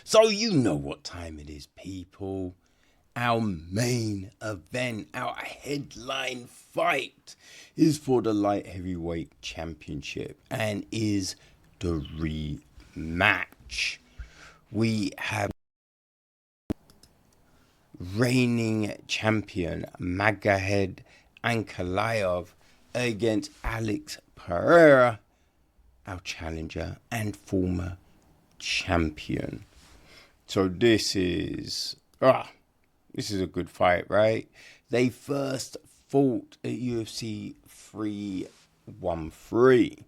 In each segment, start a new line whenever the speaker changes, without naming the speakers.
So you know what time it is, people. Our main event, our headline fight is for the light heavyweight championship and is the rematch. We have reigning champion Magomed Ankalaev against Alex Pereira, our challenger and former champion. So this is a good fight, right? They first fought at UFC 313,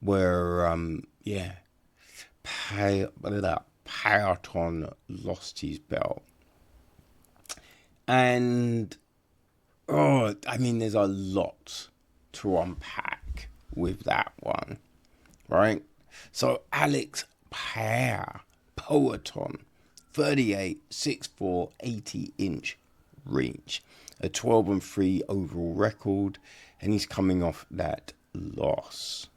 where Peloton lost his belt. And there's a lot to unpack with that one, right? So Alex Pereira, Peloton, 38, 6'4", 80-inch reach, a 12-3 overall record, and he's coming off that loss.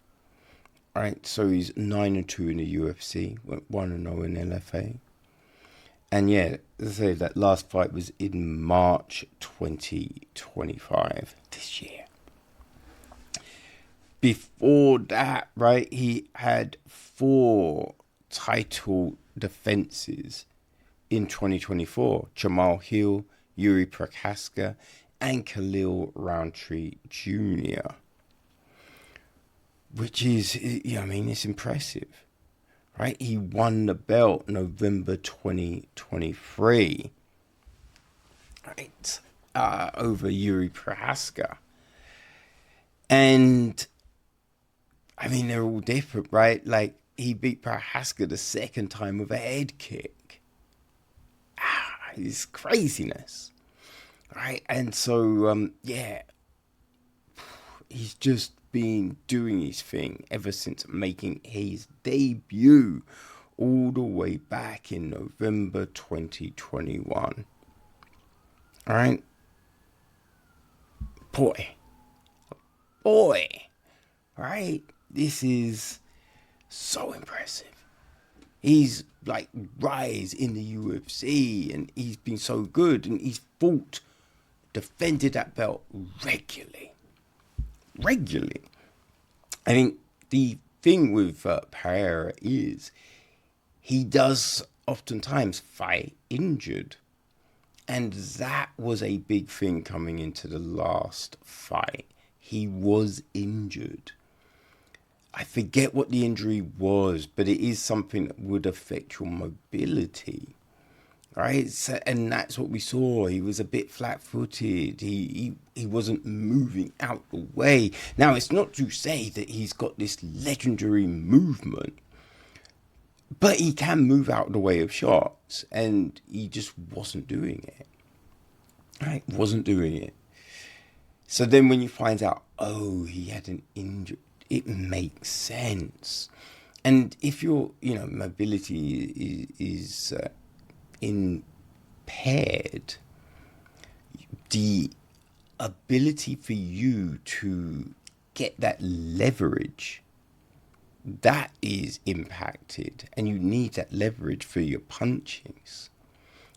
All right, so he's 9-2 in the UFC, went 1-0 in LFA. And yeah, as I say, that last fight was in March 2025, this year. Before that, right, he had 4 title defenses in 2024. Jamal Hill, Yuri Prochaska, and Khalil Roundtree Jr. Which is, it's impressive. Right, he won the belt November 2023, right, over Yuri Prochaska. And, they're all different, right? Like, he beat Prochaska the second time with a head kick. It's craziness, right? And so, he's just been doing his thing ever since making his debut all the way back in November 2021. All right? Boy. Right? This is so impressive. He's like rise in the UFC and he's been so good and he's defended that belt regularly. I think the thing with Pereira is he does oftentimes fight injured. And that was a big thing coming into the last fight. He was injured. I forget what the injury was, but it is something that would affect your mobility. Right, so, and that's what we saw. He was a bit flat-footed. He wasn't moving out the way. Now, it's not to say that he's got this legendary movement, but he can move out the way of shots, and he just wasn't doing it. Right, wasn't doing it. So then, when you find out, he had an injury, it makes sense. And if your, mobility is impaired, the ability for you to get that leverage, that is impacted, and you need that leverage for your punchings,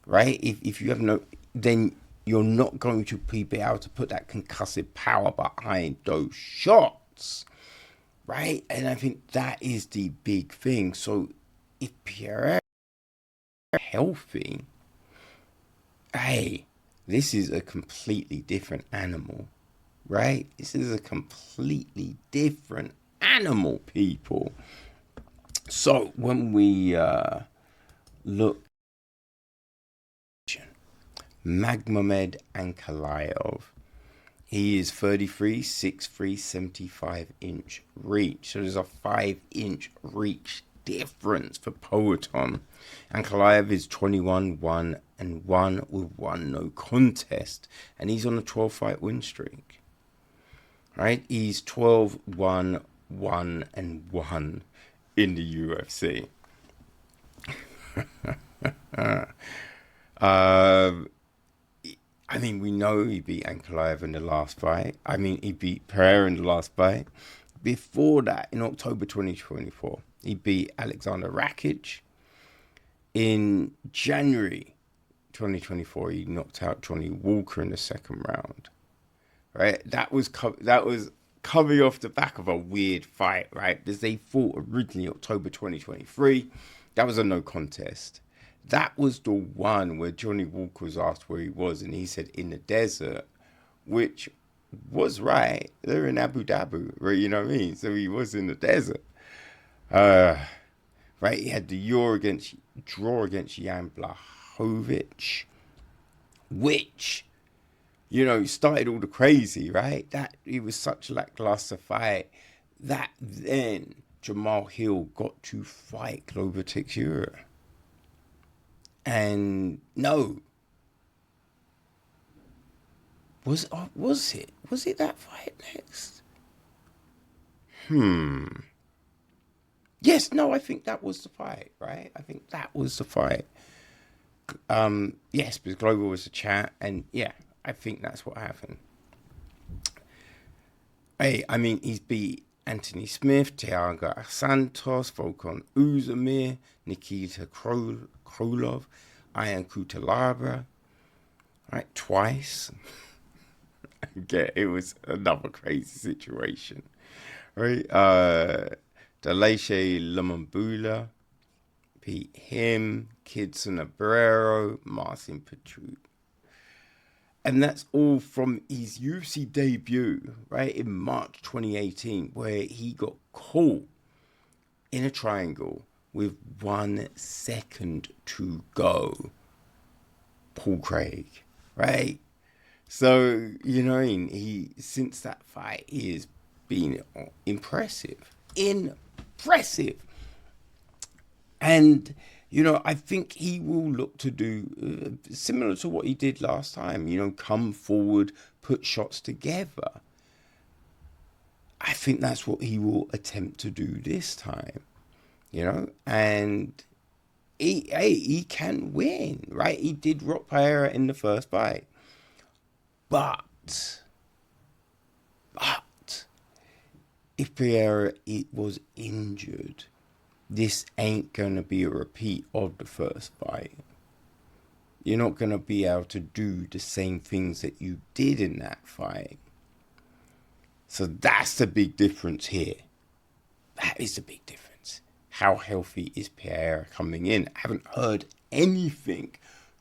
right? If you have then you're not going to be able to put that concussive power behind those shots, right? And I think that is the big thing. So if Pierre healthy, this is a completely different animal, right? This is a completely different animal, people. So when we look, Magomed Ankalaev, he is 33, 6'3", 75-inch reach. So there's a 5-inch reach difference for Peloton. Ankalaev is 21-1-1 with 1 no contest, and he's on a 12-fight win streak. Right? He's 12-1-1-1 in the UFC. We know he beat Ankalaev in the last fight. He beat Pereira in the last fight. Before that, in October 2024, he beat Alexander Rakic. In January 2024, he knocked out Johnny Walker in the second round. Right, that was coming off the back of a weird fight, right? Because they fought originally October 2023. That was a no contest. That was the one where Johnny Walker was asked where he was, and he said in the desert, which was right. They're in Abu Dhabi, right? You know what I mean? So he was in the desert. Right, he had the draw against Jan Blachowicz, which, you know, started all the crazy, right? That it was such a lackluster fight that then Jamal Hill got to fight Glover Teixeira. And no. Was it that fight next? Yes, no, I think that was the fight, right? I think that was the fight. Yes, because Glover was the chat, and yeah, I think that's what happened. Hey, I mean, he's beat Anthony Smith, Thiago Santos, Volkan Oezdemir, Nikita Krylov, Ian Cutelaba, right, twice. Again, it was another crazy situation, right? Delashe Lamambula beat him, Kidson Abrero, Marcin Petru. And that's all from his UFC debut, right, in March 2018, where he got caught in a triangle with 1 second to go. Paul Craig, right? So, you know, since that fight, he has been impressive. And, you know, I think he will look to do similar to what he did last time, you know, come forward, put shots together. I think that's what he will attempt to do this time, you know, and he can win, right? He did rock Pereira in the first fight. But if Pereira was injured, this ain't going to be a repeat of the first fight. You're not going to be able to do the same things that you did in that fight. So that's the big difference here. That is the big difference. How healthy is Pereira coming in? I haven't heard anything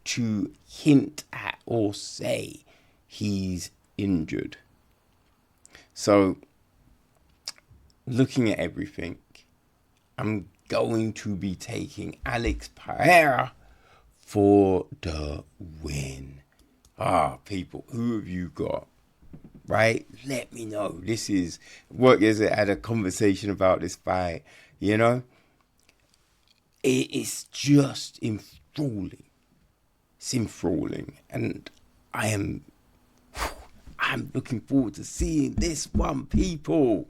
to hint at or say he's injured. So, looking at everything, I'm going to be taking Alex Pereira for the win. People, who have you got? Right? Let me know. This is what is it? I had a conversation about this fight. You know, it's just enthralling. It's enthralling, and I'm looking forward to seeing this one, people.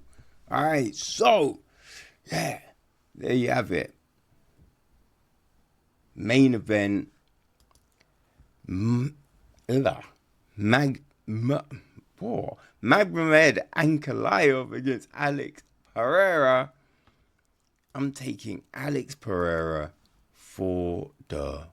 All right, so yeah, there you have it. Main event. Magomed Ankalaev against Alex Pereira. I'm taking Alex Pereira for the